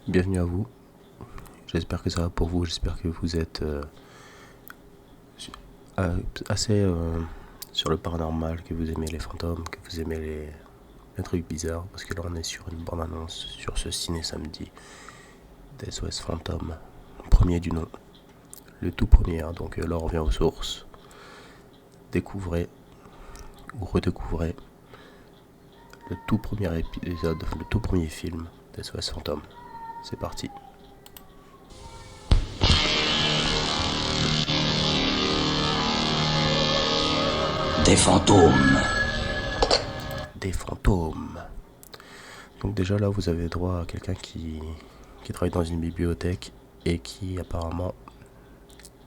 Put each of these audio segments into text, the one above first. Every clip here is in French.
Bienvenue à vous. J'espère que ça va pour vous. J'espère que vous êtes assez sur le paranormal, que vous aimez les fantômes, que vous aimez les trucs bizarres. Parce que là, on est sur une bande-annonce sur ce ciné samedi d'SOS Fantôme, premier du nom. Le tout premier, hein. Donc là, on revient aux sources. Découvrez ou redécouvrez le tout premier épisode, le tout premier film d'SOS Fantôme. C'est parti. Des fantômes. Des fantômes. Donc déjà là, vous avez droit à quelqu'un qui travaille dans une bibliothèque et qui apparemment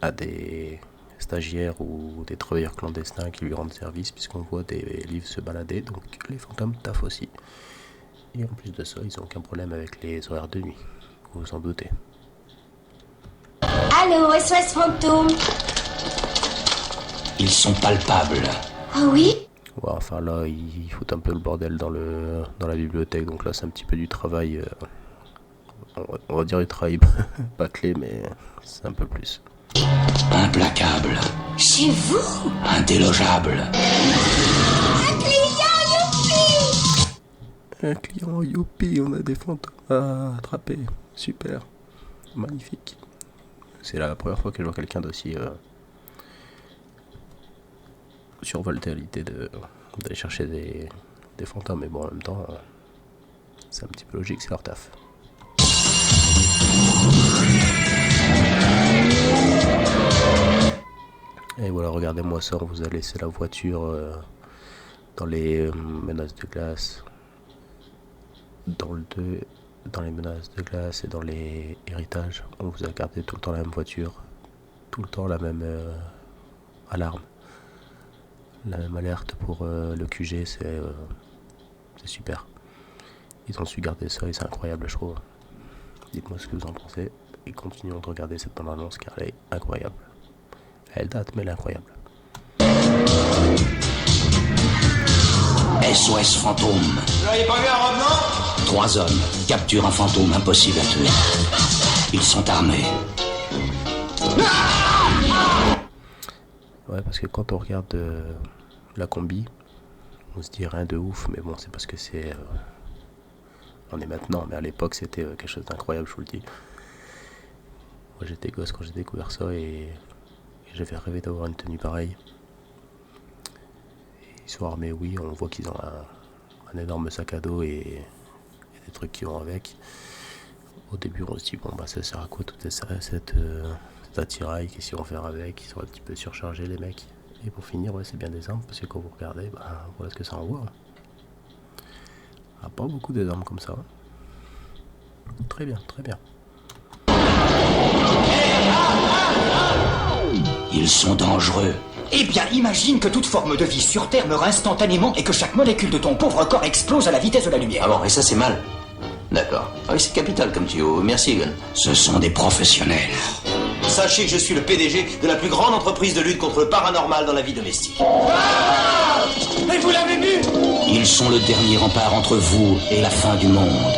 a des stagiaires ou des travailleurs clandestins qui lui rendent service, puisqu'on voit des livres se balader. Donc les fantômes taffent aussi. Et en plus de ça, ils n'ont aucun problème avec les horaires de nuit. Vous vous en doutez. Allô, SOS Fantôme. Ils sont palpables. Ah oui? Ouais, enfin là, ils foutent un peu le bordel dans la bibliothèque. Donc là, c'est un petit peu du travail. On va dire du travail pas clé, mais c'est un peu plus. Implacables. Chez vous? Indélogeables. Un client, youpi! Un client, youpi, on a des fantômes à attraper. Super. Magnifique. C'est la première fois que je vois quelqu'un d'aussi survolté à l'idée d'aller chercher des fantômes. Mais bon, en même temps, c'est un petit peu logique, c'est leur taf. Et voilà, regardez-moi ça, on vous a laissé la voiture dans les menaces de glace, dans les menaces de glace et dans les héritages. On vous a gardé tout le temps la même voiture, tout le temps la même alarme, la même alerte pour le QG, c'est super. Ils ont su garder ça et c'est incroyable, je trouve. Dites-moi ce que vous en pensez et continuons de regarder cette bande-annonce car elle est incroyable. Elle date, mais elle est incroyable. SOS Fantôme. Vous n'auriez pas vu un revenant? 3 hommes capturent un fantôme impossible à tuer. Ils sont armés. Ouais, parce que quand on regarde la combi, on se dit rien de ouf, mais bon, c'est parce que c'est... on est maintenant, mais à l'époque, c'était quelque chose d'incroyable, je vous le dis. Moi, j'étais gosse quand j'ai découvert ça et j'avais rêvé d'avoir une tenue pareille. Ils sont armés, oui, on voit qu'ils ont un énorme sac à dos et des trucs qui vont avec. Au début, on se dit, bon, bah ça sert à quoi toute cette attirail, qu'est-ce qu'ils vont faire avec? Ils sont un petit peu surchargés, les mecs. Et pour finir, ouais, c'est bien des armes, parce que quand vous regardez, bah, voilà ce que ça envoie. Ah, pas beaucoup des armes comme ça. Très bien, très bien. Ils sont dangereux. Eh bien, imagine que toute forme de vie sur Terre meurt instantanément et que chaque molécule de ton pauvre corps explose à la vitesse de la lumière. Ah bon, et ça c'est mal. D'accord. Ah oui, c'est capital comme tuyau. Merci, Egan. Ce sont des professionnels. Sachez que je suis le PDG de la plus grande entreprise de lutte contre le paranormal dans la vie domestique. Mais vous l'avez vu? Ils sont le dernier rempart entre vous et la fin du monde.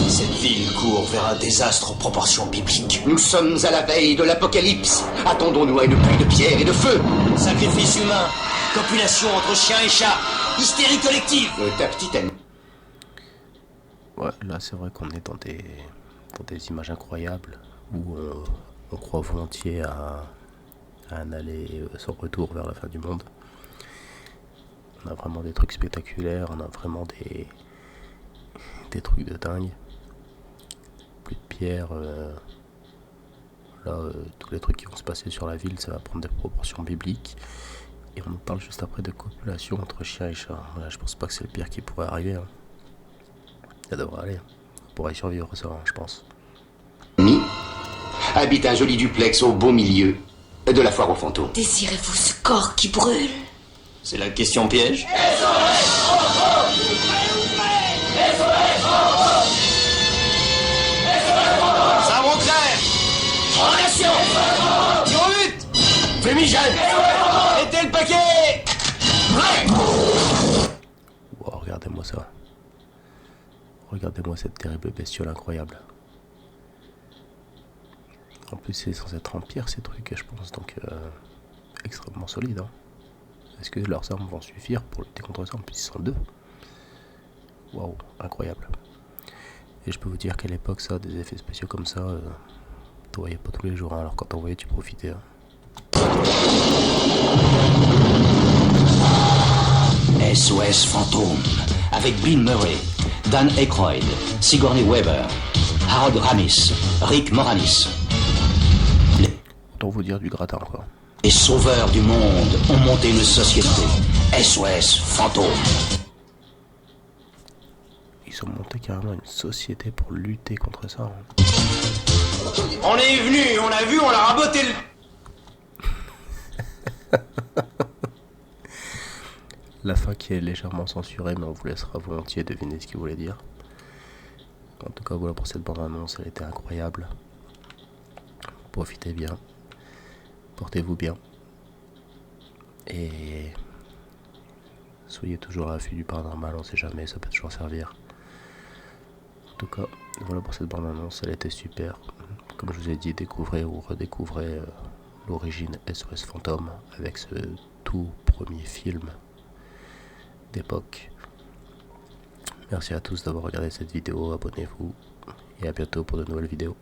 Cette ville court vers un désastre aux proportions bibliques. Nous sommes à la veille de l'apocalypse. Attendons-nous à une pluie de pierre et de feu. Sacrifice humain, copulation entre chiens et chats, hystérie collective. Ta petite amie. Ouais, là, c'est vrai qu'on est dans des images incroyables où on croit volontiers à un aller sans retour vers la fin du monde. On a vraiment des trucs spectaculaires, on a vraiment des trucs de dingue. Plus de pierre. Là, tous les trucs qui vont se passer sur la ville, ça va prendre des proportions bibliques. Et on nous parle juste après de copulation entre chiens et chats. Là, je pense pas que c'est le pire qui pourrait arriver. Hein. Ça devrait aller. On pourrait survivre ça, hein, je pense. Habite un joli duplex au beau milieu de la foire aux fantômes. Désirez-vous ce corps qui brûle? C'est la question piège. Ça mon clair! Relation! Tire au but! Fumigène! Mettez le paquet! Wow, regardez-moi ça. Regardez-moi cette terrible bestiole incroyable. En plus c'est censé être en pierre ces trucs je pense, donc extrêmement solide. Hein. Est-ce que leurs armes vont suffire pour lutter contre ça? En plus ils sont deux. Waouh, incroyable. Et je peux vous dire qu'à l'époque ça, des effets spéciaux comme ça, t'en voyais pas tous les jours, hein. Alors quand t'en voyais tu profitais. Hein. SOS Fantôme, avec Bill Murray, Dan Aykroyd, Sigourney Weaver, Harold Ramis, Rick Moranis. Autant vous dire du gratin quoi. Les sauveurs du monde ont monté une société, SOS Fantôme. Ils ont monté carrément une société pour lutter contre ça. Hein. On est venu, on l'a vu, on l'a raboté le... La fin qui est légèrement censurée, mais on vous laissera volontiers deviner ce qu'il voulait dire. En tout cas, voilà pour cette bande-annonce, elle était incroyable. Profitez bien. Portez-vous bien. Et soyez toujours à l'affût du paranormal, on sait jamais, ça peut toujours servir. En tout cas, voilà pour cette bande-annonce, elle était super. Comme je vous ai dit, découvrez ou redécouvrez l'origine SOS Fantôme avec ce tout premier film d'époque. Merci à tous d'avoir regardé cette vidéo, abonnez-vous et à bientôt pour de nouvelles vidéos.